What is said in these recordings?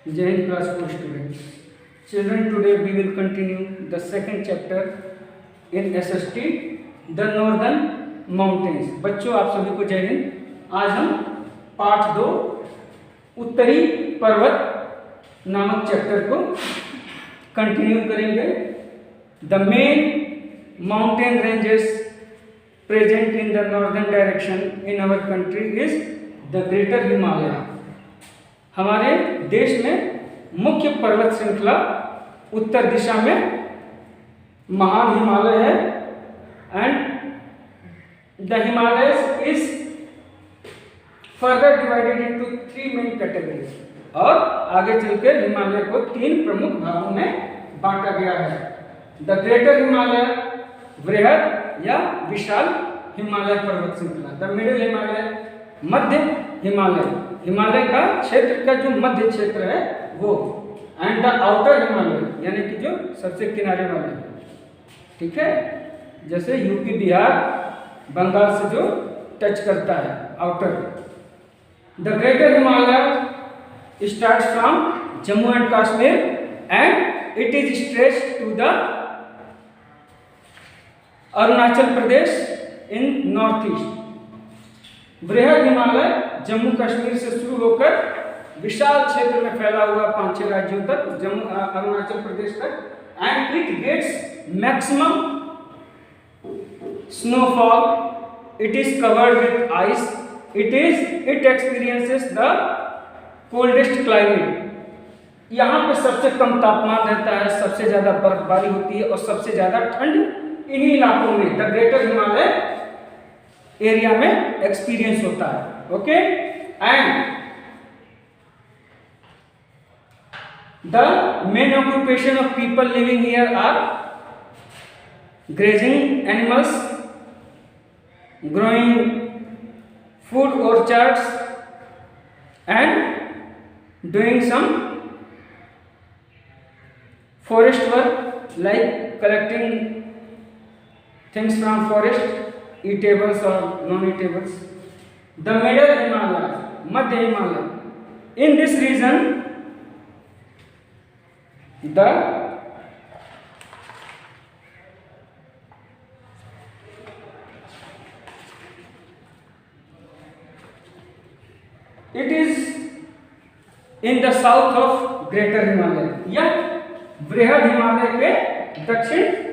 Jai Hind class 4 students. Children, today we will continue the second chapter in SST, the Northern Mountains. बच्चों आप सभी को जय हिंद। आज हम पाठ 2 उत्तरी पर्वत नामक चैप्टर को कंटिन्यू करेंगे। The main mountain ranges present in the northern direction in our country is the greater Himalaya. हमारे देश में मुख्य पर्वत श्रृंखला उत्तर दिशा में महान हिमालय है and the Himalayas is further divided into 3 main categories. और आगे चलकर हिमालय को 3 प्रमुख भागों में बांटा गया है। द ग्रेटर हिमालय वृहद या विशाल हिमालय पर्वत श्रृंखला, द मिडिल हिमालय मध्य हिमालय, हिमालय का क्षेत्र का जो मध्य क्षेत्र है वो, एंड द आउटर हिमालय यानी कि जो सबसे किनारे वाले है, ठीक है, जैसे यूपी बिहार बंगाल से जो टच करता है outer. The greater Himalaya starts from Jammu and Kashmir and it is stretched to the Arunachal Pradesh in north east. बृहद हिमालय जम्मू कश्मीर से शुरू होकर विशाल क्षेत्र में फैला हुआ 5-6 राज्यों तक, अरुणाचल प्रदेश तक, and it gets maximum snowfall, it is covered with ice, it experiences the coldest climate. यहाँ पे सबसे कम तापमान रहता है, सबसे ज्यादा बर्फबारी होती है और सबसे ज्यादा ठंड इन्हीं इलाकों में द ग्रेटर हिमालय एरिया में एक्सपीरियंस होता है। Okay, and the main occupation of people living here are grazing animals, growing food orchards and doing some forest work like collecting things from forest, eatables or non-eatables. The middle Himalaya, Madhya Himalaya. In this region, the it is in the south of Greater Himalaya. यह बृहद हिमालय के दक्षिण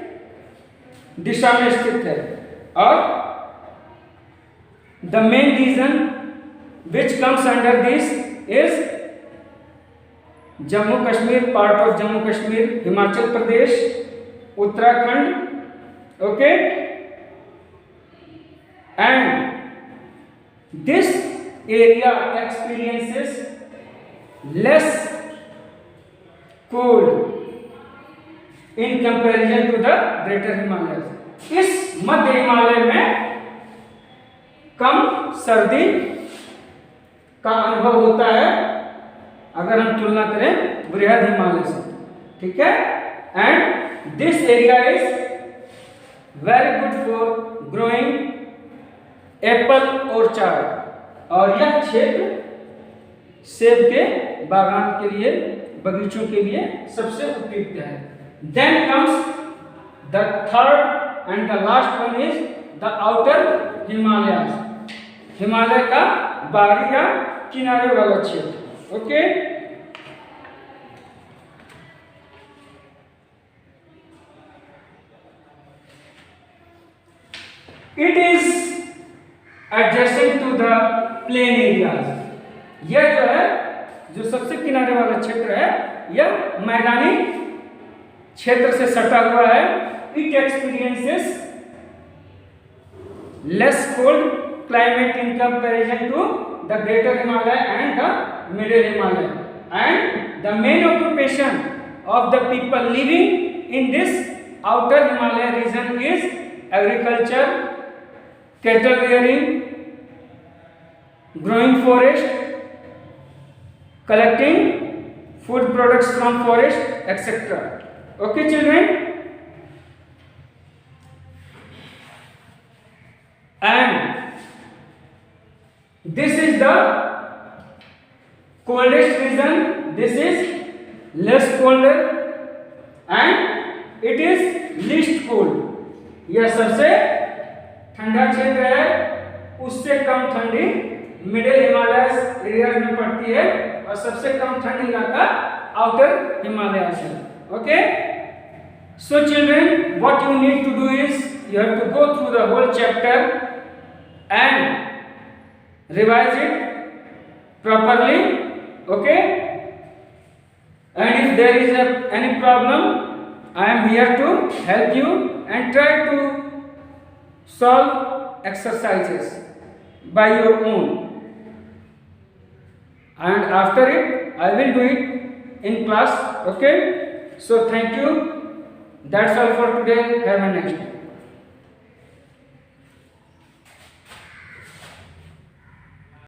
दिशा में स्थित है, और the main region which comes under this is Jammu Kashmir, part of Jammu Kashmir, Himachal Pradesh, Uttarakhand. Okay, and this area experiences less cold in comparison to the greater Himalaya. इस मध्य हिमालय में कम सर्दी का अनुभव होता है अगर हम तुलना करें बृहद हिमालय से, ठीक है। And this area is very good for growing Apple orchard, और यह क्षेत्र सेब के बागान के लिए, बगीचों के लिए सबसे उपयुक्त है। Then comes the third and the last one is the outer Himalayas, Himalaya का बाहरी या किनारे वाला क्षेत्र। Okay, it is adjacent to the plain areas. यह जो है, जो सबसे किनारे वाला क्षेत्र है, यह मैदानी क्षेत्र से सटा हुआ है। It experiences less cold climate in comparison to the greater Himalaya and the middle Himalaya, and the main occupation of the people living in this outer Himalaya region is agriculture, cattle rearing, growing forest, collecting food products from forest, etc. Okay children, and this is the coldest region this is less colder and it is least cold. यह सबसे ठंडा क्षेत्र है, उससे कम ठंडी middle Himalayas areas में पड़ती है और सबसे कम ठंड इलाका आउटर हिमालयस है. Okay, so children, what you need to do is you have to go through the whole chapter and revise it properly. Okay, and if there is any problem, I am here to help you and try to solve exercises by your own, and after it I will do it in class. Okay, so thank you. That's all for today. Have a nice day.